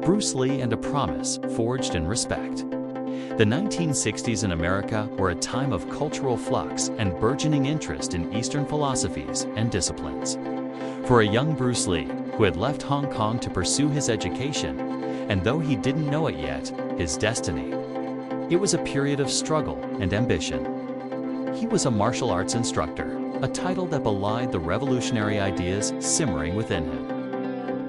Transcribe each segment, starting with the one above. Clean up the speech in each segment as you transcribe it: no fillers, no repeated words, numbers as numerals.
Bruce Lee and a promise forged in respect. The 1960s in America were a time of cultural flux and burgeoning interest in Eastern philosophies and disciplines. For a young Bruce Lee, who had left Hong Kong to pursue his education, and though he didn't know it yet, his destiny, it was a period of struggle and ambition. He was a martial arts instructor, a title that belied the revolutionary ideas simmering within him.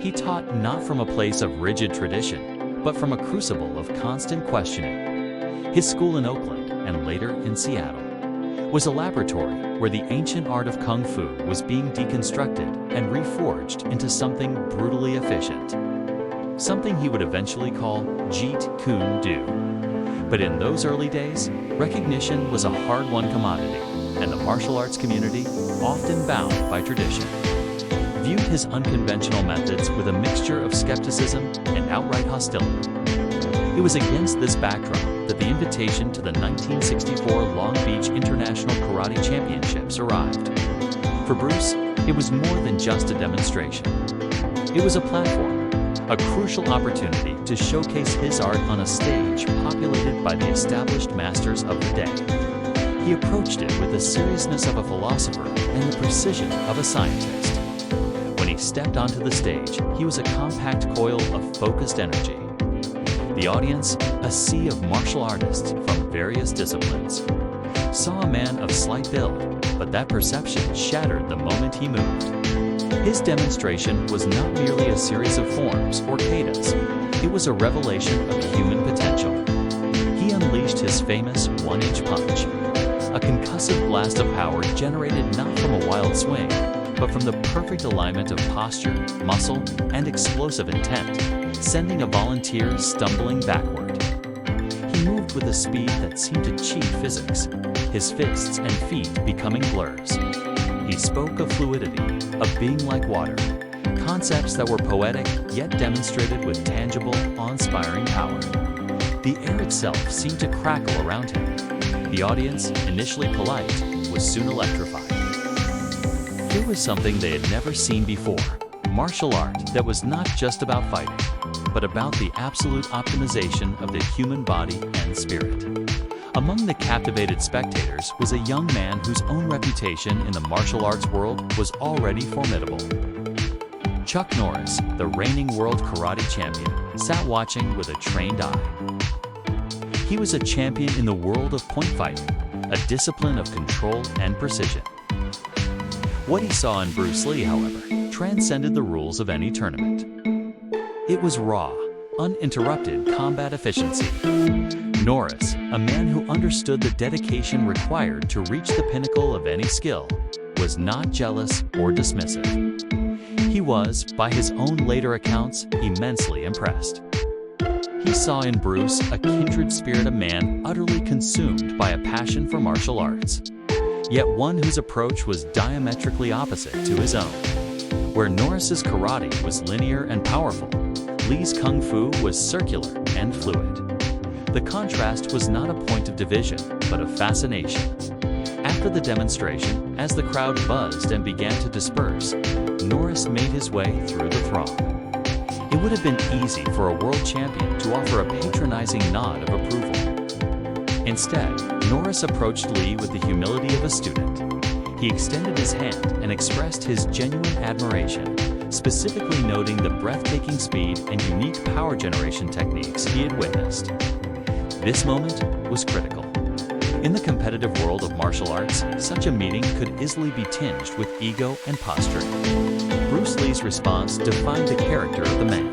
He taught not from a place of rigid tradition, but from a crucible of constant questioning. His school in Oakland, and later in Seattle, was a laboratory where the ancient art of Kung Fu was being deconstructed and reforged into something brutally efficient. Something he would eventually call Jeet Kune Do. But in those early days, recognition was a hard-won commodity, and the martial arts community, often bound by tradition, viewed his unconventional methods with a mixture of skepticism and outright hostility. It was against this backdrop that the invitation to the 1964 Long Beach International Karate Championships arrived. For Bruce, it was more than just a demonstration. It was a platform, a crucial opportunity to showcase his art on a stage populated by the established masters of the day. He approached it with the seriousness of a philosopher and the precision of a scientist. When he stepped onto the stage, he was a compact coil of focused energy. The audience, a sea of martial artists from various disciplines, saw a man of slight build, but that perception shattered the moment he moved. His demonstration was not merely a series of forms or katas, it was a revelation of human potential. He unleashed his famous one-inch punch, a concussive blast of power generated not from a wild swing, but from the perfect alignment of posture, muscle, and explosive intent, sending a volunteer stumbling backward. He moved with a speed that seemed to cheat physics, his fists and feet becoming blurs. He spoke of fluidity, of being like water, concepts that were poetic yet demonstrated with tangible, awe-inspiring power. The air itself seemed to crackle around him. The audience, initially polite, was soon electrified. Here was something they had never seen before, martial art that was not just about fighting, but about the absolute optimization of the human body and spirit. Among the captivated spectators was a young man whose own reputation in the martial arts world was already formidable. Chuck Norris, the reigning world karate champion, sat watching with a trained eye. He was a champion in the world of point fighting, a discipline of control and precision. What he saw in Bruce Lee, however, transcended the rules of any tournament. It was raw, uninterrupted combat efficiency. Norris, a man who understood the dedication required to reach the pinnacle of any skill, was not jealous or dismissive. He was, by his own later accounts, immensely impressed. He saw in Bruce a kindred spirit, a man utterly consumed by a passion for martial arts, yet one whose approach was diametrically opposite to his own. Where Norris's karate was linear and powerful, Lee's kung fu was circular and fluid. The contrast was not a point of division, but of fascination. After the demonstration, as the crowd buzzed and began to disperse, Norris made his way through the throng. It would have been easy for a world champion to offer a patronizing nod of approval. Instead, Norris approached Lee with the humility of a student. He extended his hand and expressed his genuine admiration, specifically noting the breathtaking speed and unique power generation techniques he had witnessed. This moment was critical. In the competitive world of martial arts, such a meeting could easily be tinged with ego and posturing. Bruce Lee's response defined the character of the man.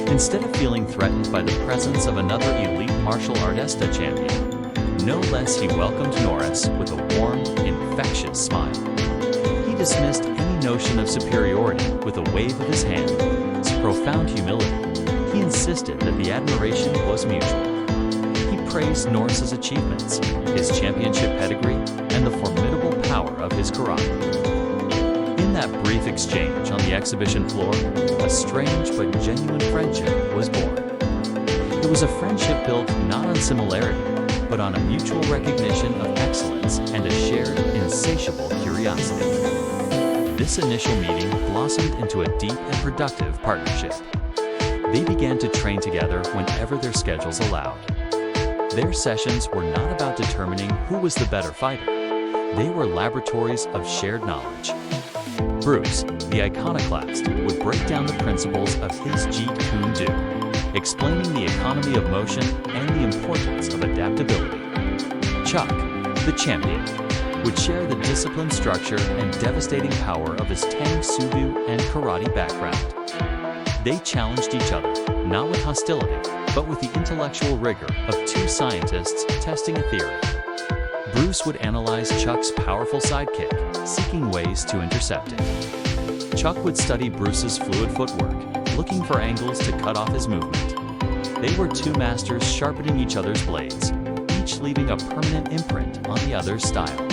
Instead of feeling threatened by the presence of another elite martial artista champion, no less he welcomed Norris with a warm, infectious smile. He dismissed any notion of superiority with a wave of his hand. His profound humility, he insisted that the admiration was mutual. He praised Norris's achievements, his championship pedigree, and the formidable power of his karate. In that brief exchange on the exhibition floor, a strange but genuine friendship was born. It was a friendship built not on similarity, but on a mutual recognition of excellence and a shared, insatiable curiosity. This initial meeting blossomed into a deep and productive partnership. They began to train together whenever their schedules allowed. Their sessions were not about determining who was the better fighter. They were laboratories of shared knowledge. Bruce, the iconoclast, would break down the principles of his Jeet Kune Do, explaining the economy of motion and the importance of adaptability. Chuck, the champion, would share the disciplined structure and devastating power of his Tang Soo Do and karate background. They challenged each other, not with hostility, but with the intellectual rigor of two scientists testing a theory. Bruce would analyze Chuck's powerful sidekick, seeking ways to intercept it. Chuck would study Bruce's fluid footwork, looking for angles to cut off his movement. They were two masters sharpening each other's blades, each leaving a permanent imprint on the other's style.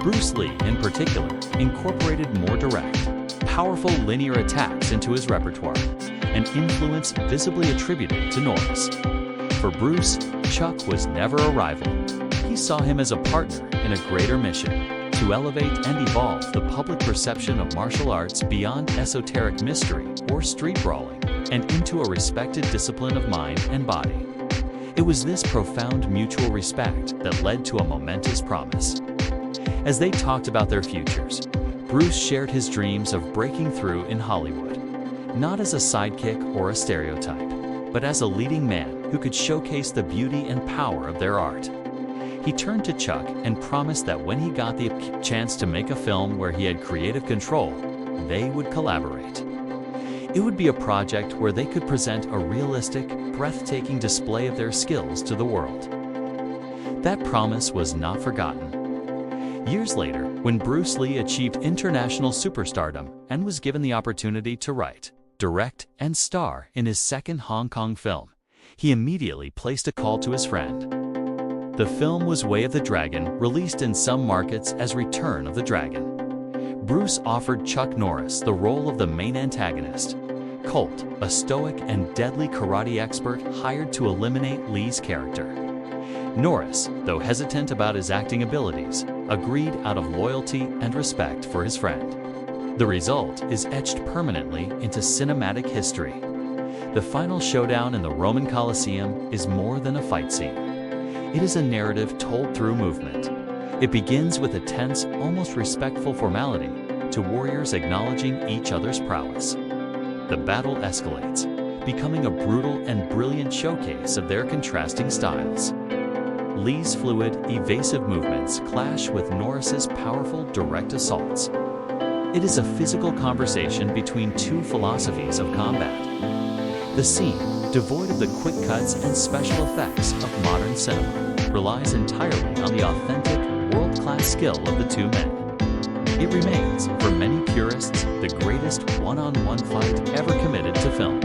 Bruce Lee, in particular, incorporated more direct, powerful linear attacks into his repertoire, an influence visibly attributed to Norris. For Bruce, Chuck was never a rival. He saw him as a partner in a greater mission, to elevate and evolve the public perception of martial arts beyond esoteric mystery or street brawling, and into a respected discipline of mind and body. It was this profound mutual respect that led to a momentous promise. As they talked about their futures, Bruce shared his dreams of breaking through in Hollywood, not as a sidekick or a stereotype, but as a leading man who could showcase the beauty and power of their art. He turned to Chuck and promised that when he got the chance to make a film where he had creative control, they would collaborate. It would be a project where they could present a realistic, breathtaking display of their skills to the world. That promise was not forgotten. Years later, when Bruce Lee achieved international superstardom and was given the opportunity to write, direct, and star in his second Hong Kong film, he immediately placed a call to his friend. The film was Way of the Dragon, released in some markets as Return of the Dragon. Bruce offered Chuck Norris the role of the main antagonist, Colt, a stoic and deadly karate expert hired to eliminate Lee's character. Norris, though hesitant about his acting abilities, agreed out of loyalty and respect for his friend. The result is etched permanently into cinematic history. The final showdown in the Roman Colosseum is more than a fight scene. It is a narrative told through movement. It begins with a tense, almost respectful formality, to warriors acknowledging each other's prowess. The battle escalates, becoming a brutal and brilliant showcase of their contrasting styles. Lee's fluid, evasive movements clash with Norris's powerful, direct assaults. It is a physical conversation between two philosophies of combat. The scene, devoid of the quick cuts and special effects of modern cinema, relies entirely on the authentic, world-class skill of the two men. It remains, for many purists, the greatest one-on-one fight ever committed to film.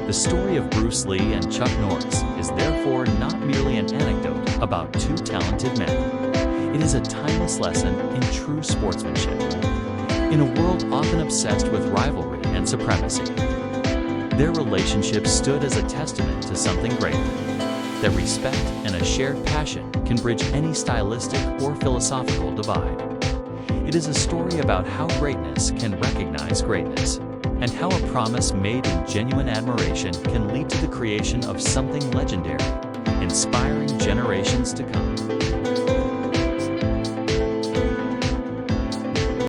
The story of Bruce Lee and Chuck Norris is therefore not merely an anecdote about two talented men. It is a timeless lesson in true sportsmanship. In a world often obsessed with rivalry and supremacy, their relationship stood as a testament to something greater, that respect and a shared passion can bridge any stylistic or philosophical divide. It is a story about how greatness can recognize greatness, and how a promise made in genuine admiration can lead to the creation of something legendary, inspiring generations to come.